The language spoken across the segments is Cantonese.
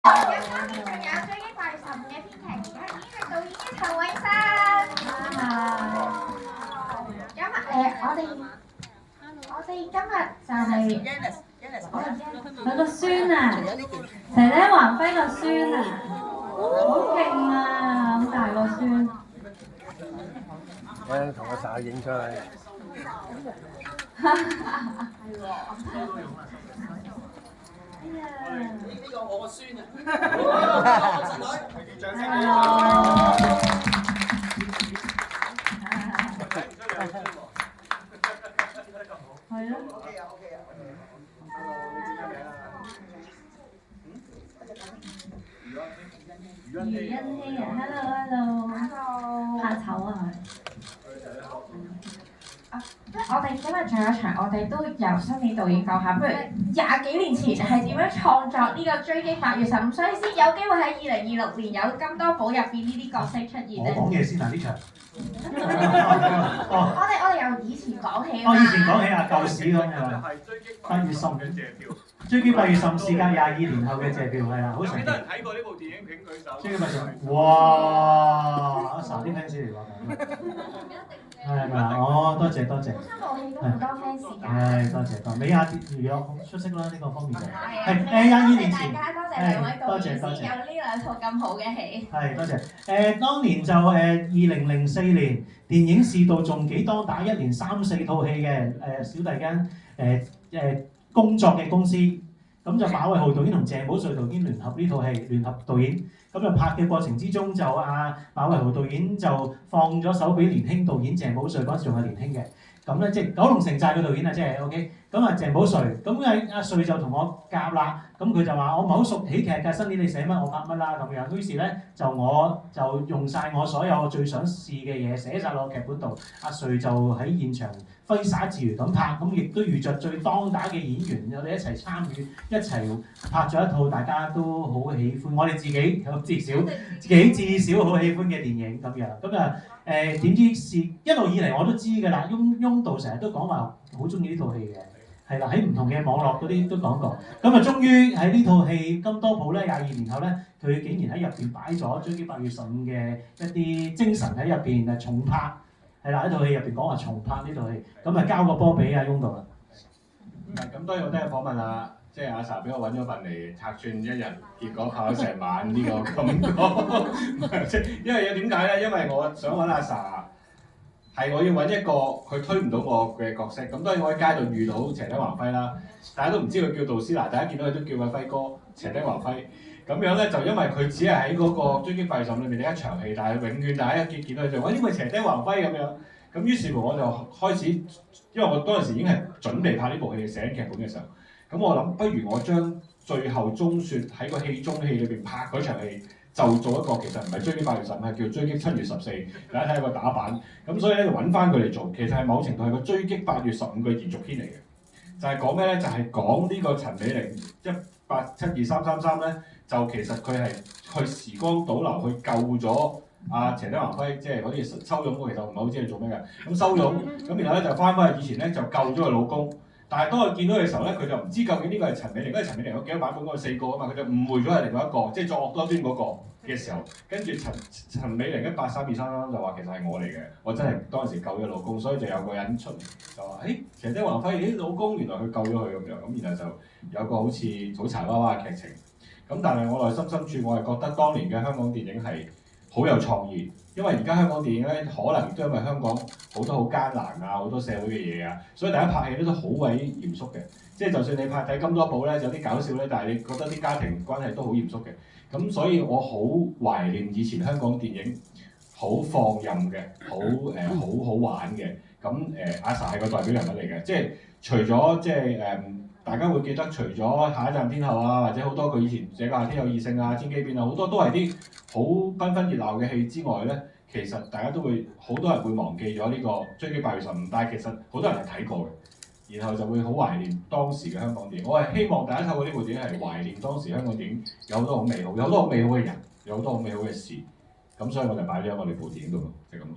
當年仲有追擊八月15嘅編劇，而家已經係導演嘅陳偉生。今日我哋今日就係佢個孫啊，姐姐華輝個孫啊，好勁啊，咁大個孫。同個曬影出嚟。呢個我個孫啊！我侄女，掌聲俾係咯。OK 啊，OK 啊。余欣希啊 ，hello， 怕醜啊佢。我哋今日仲有一場，我哋都由新年導演講下，不如20幾年前係點樣創作呢個追擊8月15，所以先有機會喺2026年有金多寶入邊呢啲角色出現咧。我講嘢先啊！呢場。我哋由以前講起啊嘛。以前講起啊，舊史咁樣。8月15嘅謝票。追擊8月15，時隔22年後嘅謝票係啦，好神奇。有幾多人睇過呢部電影？請舉手。追擊8月15，哇！阿 Sa 啲 fans 嚟㗎。係咪啊？哦，多謝。本身部戲都好多 fans 㗎。係多謝。美亞娛樂出色啦，呢個方面就係22年前。多謝大家，多謝兩位導演多謝先有呢兩套咁好嘅戲。係多謝。當年就2004年電影市道仲幾當打，一年3、4套戲嘅小弟間工作嘅公司，咁就馬偉豪導演同鄭保瑞導演聯合呢套戲，聯合導演。咁就拍嘅過程之中，就馬偉豪導演就放咗手俾年輕導演鄭保瑞，嗰陣時仲係年輕嘅。咁咧即係《九龍城寨》嘅導演啊，即係 OK。咁啊鄭保瑞，咁阿瑞就同我夾啦。咁佢就話：我唔係好熟喜劇㗎，新年你寫乜我拍乜啦咁樣。於是咧我就用晒我所有最想試嘅嘢寫晒落劇本度。阿瑞就喺現場揮灑自如咁拍，咁亦都遇着最當打嘅演員，我哋一齊參與，一齊拍咗一套大家都好喜歡，我哋自己至少好喜歡嘅電影咁樣。咁啊點知是一路以嚟我都知㗎啦，翁導成日都講話好中意呢套戲嘅。係啦，喺唔同嘅網絡嗰啲都講過，咁啊終於喺呢套戲金多寶咧22年後咧，佢竟然喺入邊擺咗《追擊8月15》嘅一啲精神喺入邊重拍，係啦，喺套戲入邊講話重拍呢套戲，咁啊交個波俾阿翁導啦。咁當然我都有訪問啦，即係阿 Sa 俾我揾咗份嚟拆穿一日，結果拍咗成晚呢個感覺，因為點解咧？因為我想揾阿 Sa。係我要揾一個佢推唔到我嘅角色，咁當然我喺街度遇到斜頂華輝啦，大家都唔知佢叫導師嗱，大家見到佢都叫佢輝哥斜頂華輝，咁樣咧就因為佢只係喺嗰個追擊8月15裏面嘅一場戲，但係永遠大家一見到佢就話呢個斜頂華輝咁樣，咁於是乎我就開始，因為我嗰陣時已經係準備拍呢部戲寫劇本嘅時候，咁我諗不如我將最後中説喺個戲中戲裏邊拍嗰場戲。就做一個其實唔係追擊8月15，係叫追擊7月14。大家睇下個打版，咁所以咧就揾翻佢嚟做，其實係某程度係個追擊8月15嘅延續篇嚟嘅。就係講咩咧？就係講呢個陳美齡1872333咧，就其實佢係去時光倒流去救咗阿斜頂華輝，即係好似收傭，其實唔係好知佢做咩嘅。咁收傭，咁然後咧就翻返去以前咧就救咗佢老公。但係當佢見到佢嘅時候咧，佢就唔知究竟呢個係陳美齡，因為陳美齡有幾多版本？嗰個4個啊嘛，佢就誤會咗係另外一個，即係作惡多端嗰個嘅時候，跟住陳美齡1832333就話其實係我嚟嘅，我真係當時救咗老公，所以就有個人出嚟就話：斜頂華輝，老公原來佢救咗佢咁樣，咁然後就有個好似好柴娃娃嘅劇情。咁但係我內心深處，我係覺得當年嘅香港電影係好有創意。因為而家香港電影咧，可能亦都因為香港好多好艱難啊，好多社會嘅嘢啊，所以大家拍戲咧都好鬼嚴肅嘅。即係就算你拍睇金多寶咧，有啲搞笑咧，但係你覺得啲家庭關係都好嚴肅嘅。咁所以我好懷念以前香港電影好放任嘅，好好玩嘅。咁阿 Sa 係個代表人物嚟嘅，即係除咗大家會記得，除咗下一站天后啊，或者好多佢以前這個夏天有異性啊、千機變啊，好多都係啲好繽紛熱鬧嘅戲之外咧，其實大家都會好多人會忘記咗呢個追擊8月15，但係其實好多人係睇過嘅，然後就會好懷念當時嘅香港電影。我係希望大家透過呢部電影係懷念當時香港電影有好多好美好，有好多好美好嘅人，有好多好美好嘅事。咁所以我就擺咗喺我哋部電影度，就係咁咯。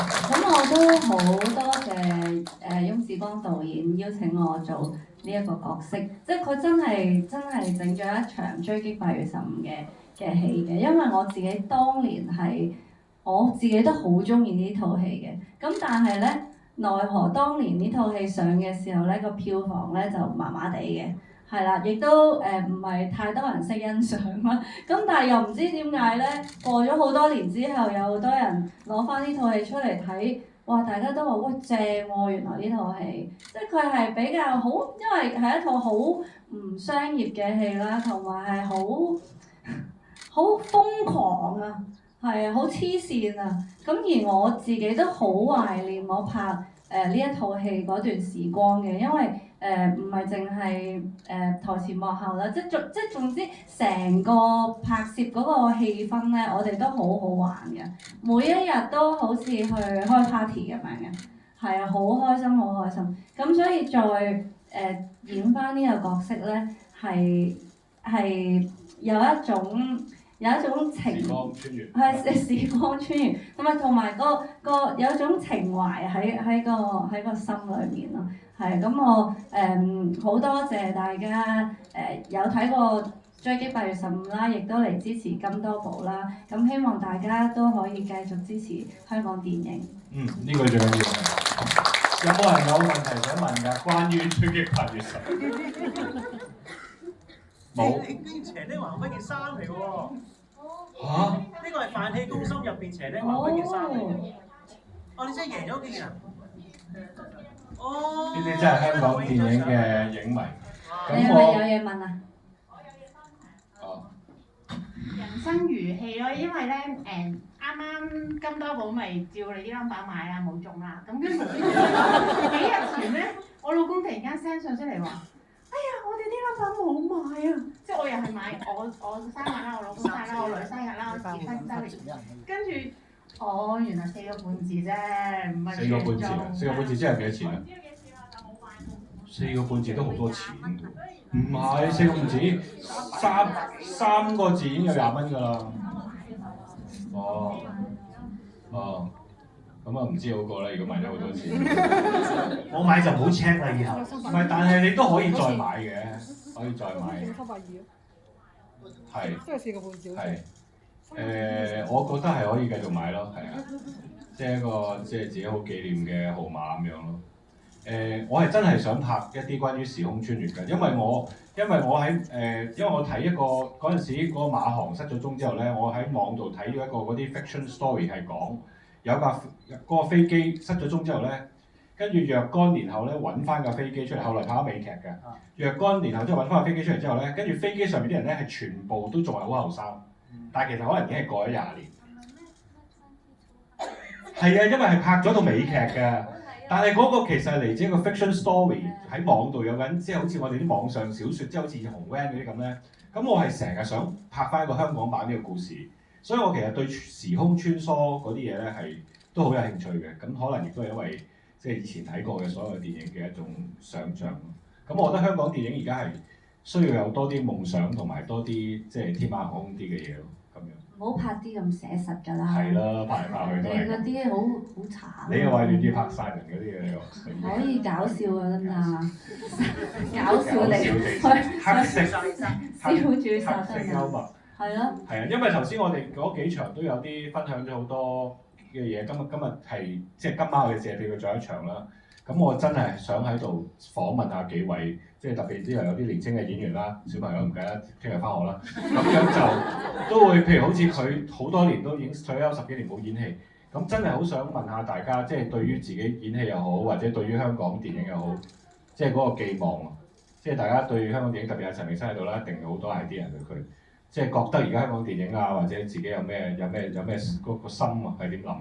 咁我都好多謝翁子光導演邀請我做呢一個角色，即係佢真係整咗一場追擊8月15嘅戲嘅，因為我自己當年我自己都好中意呢套戲嘅，咁但係咧奈何當年呢套戲上嘅時候咧個票房咧就麻麻地嘅。係啦，亦都唔係太多人識欣賞啦。咁但係又唔知點解咧，過咗好多年之後，有好多人攞翻呢套戲出嚟睇，哇！大家都話哇正喎，原來呢套戲，即係佢係比較好，因為係一套好唔商業嘅戲啦，同埋係好瘋狂啊，係啊，好黐線啊。咁而我自己都好懷念我拍呢一套戲嗰段時光嘅，因為唔係淨係台前幕後啦，即總之成個拍攝嗰個氣氛咧，我哋都好好玩嘅，每一日都好似去開 party 咁樣嘅，係啊，好開心好開心。咁所以再演翻呢個角色咧，係有一種情，時光穿越，係時光穿越，同埋個有一種情懷喺個心裏面咯。係咁，我好多謝大家有睇過《追擊8月15》啦，亦都嚟支持金多寶啦。咁希望大家都可以繼續支持香港電影。呢個最緊要嘅。有冇人有問題想問㗎？關於《追擊8月15》冇。你竟然斜釘橫飛件衫嚟喎！嚇？呢個係飯氣攻心入邊斜釘橫飛件衫嚟嘅。哦，你真係贏咗件啊！哦，呢啲真係香港電影嘅影迷。你係咪有嘢問啊？哦。人生如戲咯，因為咧啱啱金多寶咪照你啲 number 買啦，冇中啦，咁跟住幾日前咧，我老公突然間 send 信息嚟話：哎呀，我哋啲 number 冇買啊！即係我又係買我生日啦，我老公生日啦，我女生日啦，我結婚周年，跟住。哦，原來4個半字啫，唔係4個半字啊！4個半字即係幾多錢啊？唔知幾錢啊，就冇買到。 4個半字都好多錢㗎，唔係4個半字，三個字已經有20蚊㗎啦。哦，咁啊唔知好過啦，如果買咗好多錢。我買就唔好 check 啦，以後。唔係，但係你都可以再買嘅，可以再買。係。都係4個半字。係。我覺得係可以繼續買咯，係啊，即係一個即係自己好紀念嘅號碼咁樣咯。我係真係想拍一啲關於時空穿越嘅，因為我睇一個嗰陣時嗰個馬航失咗蹤之後咧，我喺網度睇咗一個嗰啲 fiction story 係講有架嗰個飛機失咗蹤之後咧，跟住若干年後咧揾翻架飛機出嚟，後來拍咗美劇嘅。若干年後即係揾翻架飛機出嚟之後咧，跟住飛機上面啲人咧係全部都仲係好後生。但係其實可能已經係過咗20年。係啊，因為係拍咗套美劇嘅，但係嗰個其實係嚟自一個 fiction story 喺網度有緊，即係好似我哋啲網上小説，即係好似紅 van 嗰啲咁咧。咁我係成日想拍翻一個香港版呢個故事，所以我其實對時空穿梭嗰啲嘢咧係都好有興趣嘅。咁可能亦都係因為即係以前睇過嘅所有電影嘅一種想像。咁我覺得香港電影而家係需要有多啲夢想同埋多啲即係天馬行空啲嘅嘢咯。唔好拍啲咁寫實㗎啦。係啦，拍嚟拍去都係。你嗰啲好慘。你又話亂啲拍殺人嗰啲嘅，你話。可以搞笑㗎真㗎，搞笑地去黑色笑住殺黑色幽默。係咯。係啊，因為頭先我哋嗰幾場都有啲分享咗好多嘅嘢，今日係即係今晚我哋借票嘅最後一場啦。咁我真係想喺度訪問下幾位，即係特別之後有啲年青嘅演員啦，小朋友唔計啦，聽日翻學啦，咁樣就都會譬如好似佢好多年都已經退休10幾年冇演戲，咁真係好想問下大家，即係對於自己演戲又好，或者對於香港電影又好，即係嗰個寄望啊，即係大家對香港電影特別係陳詠燊喺度啦，一定好多 idea 對佢，即係覺得而家香港電影啊，或者自己有咩嗰個心啊係點諗？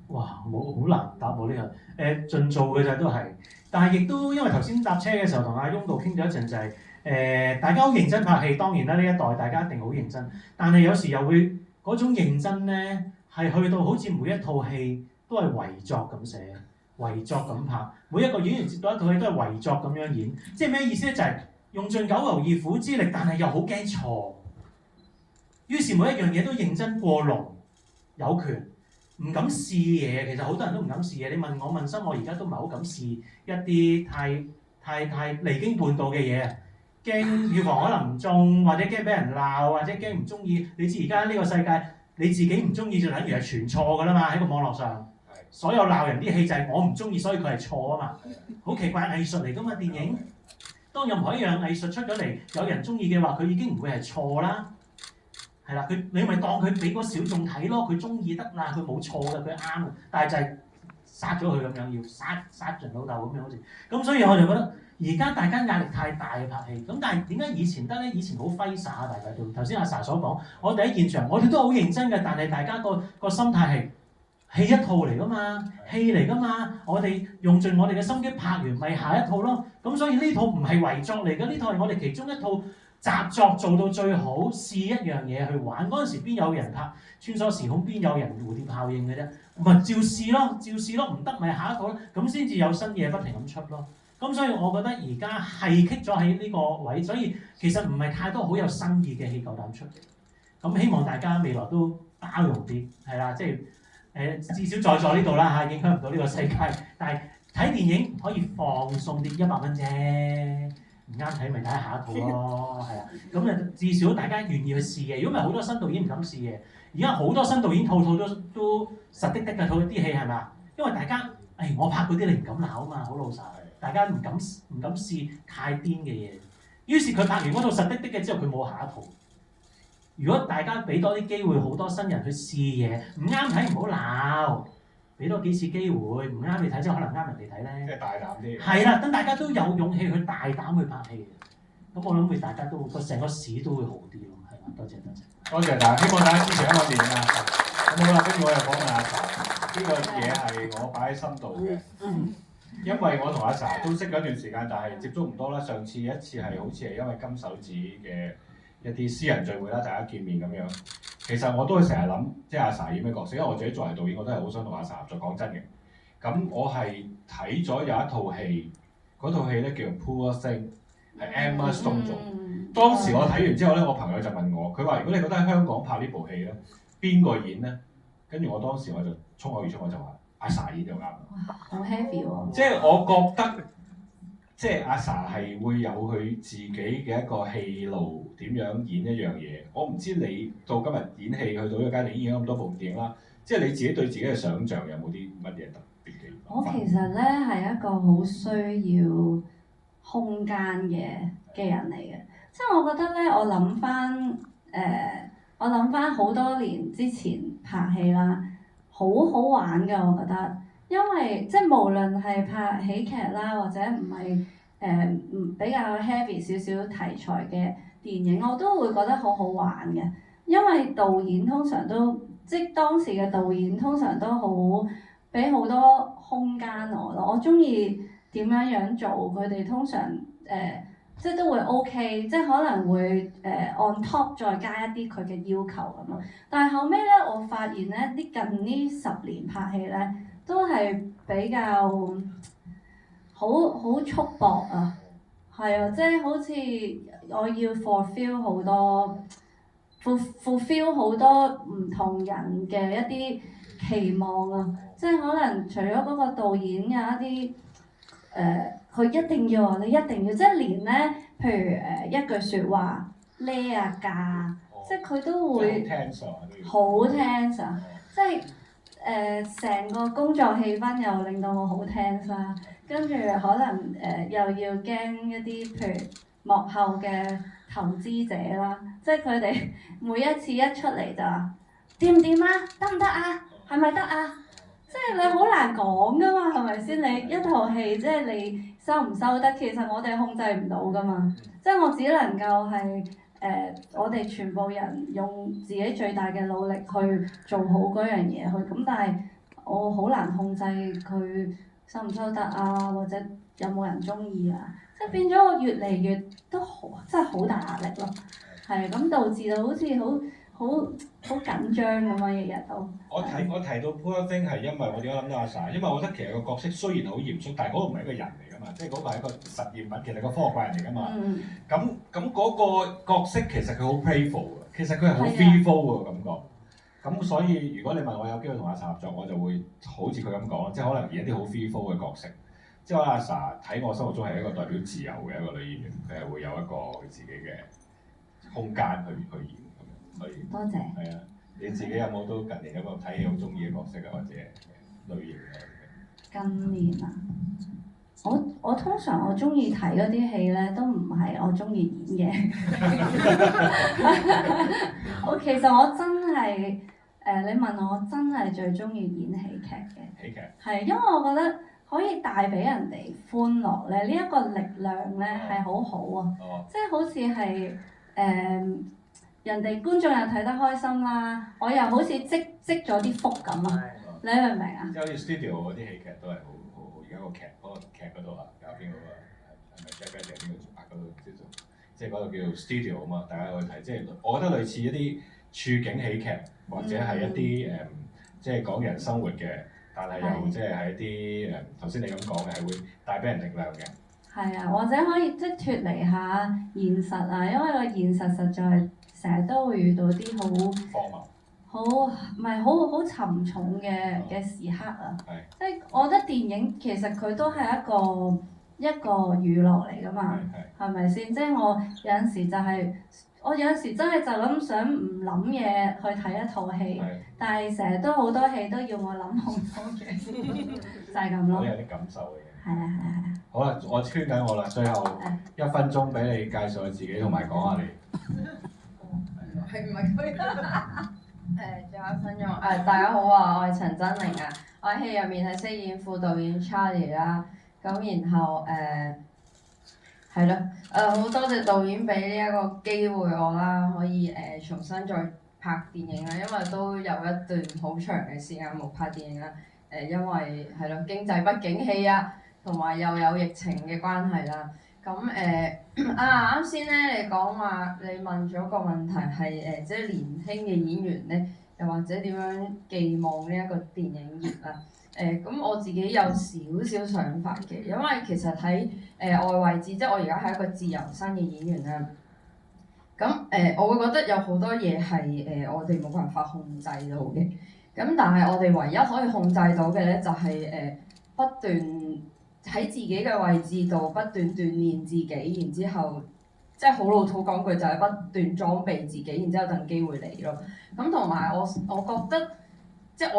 哇，好難答喎呢個，盡做嘅咋都係，但係亦都因為頭先搭車嘅時候同阿翁導傾咗一陣就係，大家好認真拍戲，當然啦呢一代大家一定好認真，但係有時又會嗰種認真咧係去到好似每一套戲都係遺作咁寫，遺作咁拍，每一個演員接到一套戲都係遺作咁樣演，即係咩意思咧？就係用盡九牛二虎之力，但係又好驚錯，於是每一樣嘢都認真過龍，有權。唔敢試嘢，其實好多人都唔敢試嘢。你問我問心，我而家都唔係好敢試一啲太離經叛道嘅嘢，驚票房可能唔中，或者驚俾人鬧，或者驚唔中意。你知而家呢個世界，你自己唔中意就等於係全錯㗎啦嘛，喺個網絡上。所有鬧人啲戲就係我唔中意，所以佢係錯啊嘛。好奇怪，藝術嚟㗎嘛電影。當任何一樣藝術出咗嚟，有人中意嘅話，佢已經唔會係錯啦。係啦，你咪當佢俾個小眾睇咯，佢中意得啦，佢冇錯嘅，佢啱嘅，但係就係殺咗佢咁樣，要殺人老豆咁樣好似，咁所以我就覺得而家大家壓力太大嘅拍戲，咁但係點解以前得咧？以前好揮灑，大家都頭先阿 Sa 所講，我哋喺現場，我哋都好認真嘅，但係大家個心態係戲一套嚟㗎嘛，戲嚟㗎嘛，我哋用盡我哋嘅心機拍完，咪下一套咯，咁所以呢套唔係遺作嚟嘅，呢套係我哋其中一套。習作做到最好，試一樣嘢去玩。嗰陣時邊有人拍穿梭時空，邊有人蝴蝶效應嘅啫？咪照試咯，唔得咪下一套咯。咁先至有新嘢不停咁出咯。咁所以我覺得而家係棘咗喺呢個位，所以其實唔係太多好有新意嘅戲夠膽出嘅。咁希望大家未來都包容啲，係啦，即係至少在座呢度啦嚇，影響唔到呢個世界。但係睇電影可以放鬆啲，100蚊啫。唔啱睇咪睇下一套咯，係啊，咁啊至少大家願意去試嘅。如果唔係好多新導演唔敢試嘅，而家好多新導演套都實的嘅套啲戲係咪啊？因為大家我拍嗰啲你唔敢鬧啊嘛，好老實，大家唔敢試太癲嘅嘢。於是佢拍完嗰套實的嘅之後，佢冇下一套。如果大家俾多啲機會，好多新人去試嘢，唔啱睇唔好鬧。俾多幾次機會，唔啱你睇即係可能啱人哋睇咧。即係大膽啲。係啦，等大家都有勇氣去大膽去拍戲嘅。咁我諗會大家都成個市都會好啲咯。係啦，多謝。多謝大家，希望大家支持香港電影啊！咁好啦，跟住我又講問阿 Sa， 呢個嘢係我擺喺心度嘅。因為我同阿 Sa 都識咗一段時間，但係接觸唔多啦。上次一次係好似係因為金手指嘅一啲私人聚會啦，大家見面咁樣。其實我都會成日諗，即係阿 Sa 演咩角色，因為我自己作為導演，我都係好想同阿 Sa 合作。講真嘅，咁我係睇咗有一套戲，嗰套戲咧叫做 Poor Thing， 係 Emma Stone 做。當時我睇完之後咧，我朋友就問我，佢話：如果你覺得喺香港拍呢部戲咧，邊個演咧？跟住我當時我就衝口而出，我就話阿 Sa 演就啱。好 heavy 喎！即係我覺得。即係阿 Sa 係會有佢自己嘅一個戲路，點樣演一樣嘢。我唔知你到今日演戲去到呢個階段，演咗咁多部電影啦，即係你自己對自己嘅想像有冇啲乜嘢特別嘅？我其實咧係一個好需要空間嘅人嚟嘅，即係我覺得咧，我諗翻好多年之前拍戲啦，好好玩㗎，我覺得。因為即係無論係拍喜劇啦，或者唔係比較 heavy 少少題材嘅電影，我都會覺得好好玩嘅。因為導演通常都即係當時嘅導演通常都好俾好多空間我咯。我中意點樣做，佢哋通常即係都會 OK， 即係可能會on top 再加一啲佢嘅要求咁咯。但係後尾咧，我發現咧近呢10年拍戲咧，都係比較好束縛啊，係啊，即係好似我要 fulfill 好多 fulfill 好多唔同人嘅一啲期望啊，即係可能除咗嗰個導演有一啲佢一定要啊，你一定要，即係連咧，譬如一句説話呢啊㗎，即係佢都會好 tense 啊，即係。成個工作氣氛又令到我好 tense 啦，跟住可能又要驚一啲譬如幕後嘅投資者啦，即係佢哋每一次一出嚟就話掂唔掂啊？得唔得啊？係咪得啊？即係你好難講噶嘛，係咪先？你一套戲即係你收唔收得，其實我哋控制唔到噶嘛，即係我只能夠係。我哋全部人用自己最大嘅努力去做好嗰樣嘢去，咁但係我好難控制佢收唔收得啊，或者有冇人中意啊，即係變咗我越嚟越都好，真係好大壓力咯，係咁導致到好似好緊張咁啊，日日都。我提到 Poor Thing 係因為我點解諗到阿 Sa， 因為我覺得其實個角色雖然好嚴肅，但係嗰個唔係一個人嚟㗎嘛，即係嗰個係一個實驗品，其實個科學怪人嚟㗎嘛。咁嗰個角色其實佢好 playful 嘅，其實佢係好 freefall 嘅感覺。咁所以如果你問我有機會同阿 sa 合作，我就會好似佢咁講咯，即係可能演一啲好 free flow 嘅角色。即係阿 sa 喺我心目中係一個代表自由嘅一個女演員，佢係會有一個佢自己嘅空間去演咁樣。所以多謝。係啊，你自己有冇都近年有冇睇戲好中意嘅角色啊，或者類型嘅？近年啊，我通常我中意睇嗰啲戲咧，都唔係我中意演嘅。其實我真係你問我真係最中意演喜劇嘅。喜劇係因為我覺得可以帶俾人哋歡樂咧，呢一個力量咧係好好啊，即係好似係人哋觀眾又睇得開心啦，我又好似積咗啲福咁啊！你明唔明啊？即係好似 studio 嗰啲喜劇都係好，而家個劇嗰度啊，有邊個係咪 Jack 定邊個拍嗰度叫做，即係嗰度叫做 studio 啊嘛，大家可以睇。即係我覺得類似一啲處境喜劇，或者係一啲即係講人生活嘅，但係又即係喺一啲頭先你咁講嘅係會帶俾人力量嘅。係啊，或者可以即係脫離下現實啊，因為個現實實在成日都會遇到啲荒謬。好沉重嘅時刻啊！即係我覺得電影其實佢都係一個娛樂嚟㗎嘛，係咪先？即係我有陣時真係就咁想唔諗嘢去睇一套戲，但係成日都好多戲都要我諗好多嘅，就係咁咯。我有啲感受嘅嘢。係啊。好啦，我圈緊我啦，最後1分鐘俾你介紹下自己同埋講下你。係唔係佢？最後1分鐘。大家好啊，我係陳真寧啊，我喺戲入面係飾演副導演 Charlie 啦。咁然後係咯，好多謝導演俾呢一個機會我啦，可以重新再拍電影啦，因為都有一段好長嘅時間冇拍電影啦。因為係咯經濟不景氣啊，同埋又有疫情嘅關係啦。咁啱先咧，你講話你問咗個問題係即係年輕嘅演員咧，又或者點樣寄望呢一個電影業啊？咁我自己有少少想法嘅，因為其實喺外圍置，即係我而家係一個自由身嘅演員啦。咁我會覺得有好多嘢係我哋冇辦法控制到嘅。咁但係我哋唯一可以控制到嘅咧，就係不斷喺自己嘅位置度不斷鍛鍊自己，然之後即係好老土講句就係不斷裝備自己，然之後等機會嚟咯。咁同埋我覺得即係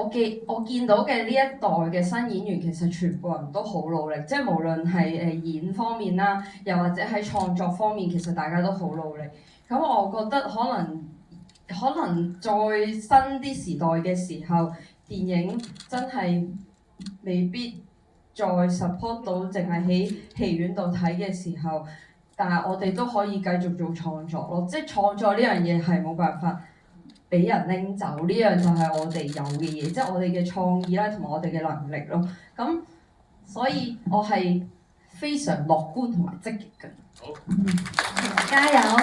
我見到嘅呢一代嘅新演員其實全部人都好努力，即係無論係演方面啦，又或者喺創作方面，其實大家都好努力。咁我覺得可能再新啲時代嘅時候，電影真係未必再 support 到，淨係喺戲院度睇嘅時候，但係我哋都可以繼續做創作咯。即係創作呢樣嘢係冇辦法俾人拎走，呢樣就係我哋有嘅嘢，即係我哋嘅創意啦，同埋我哋嘅能力咯。咁所以我係非常樂觀同埋積極嘅。好，加油！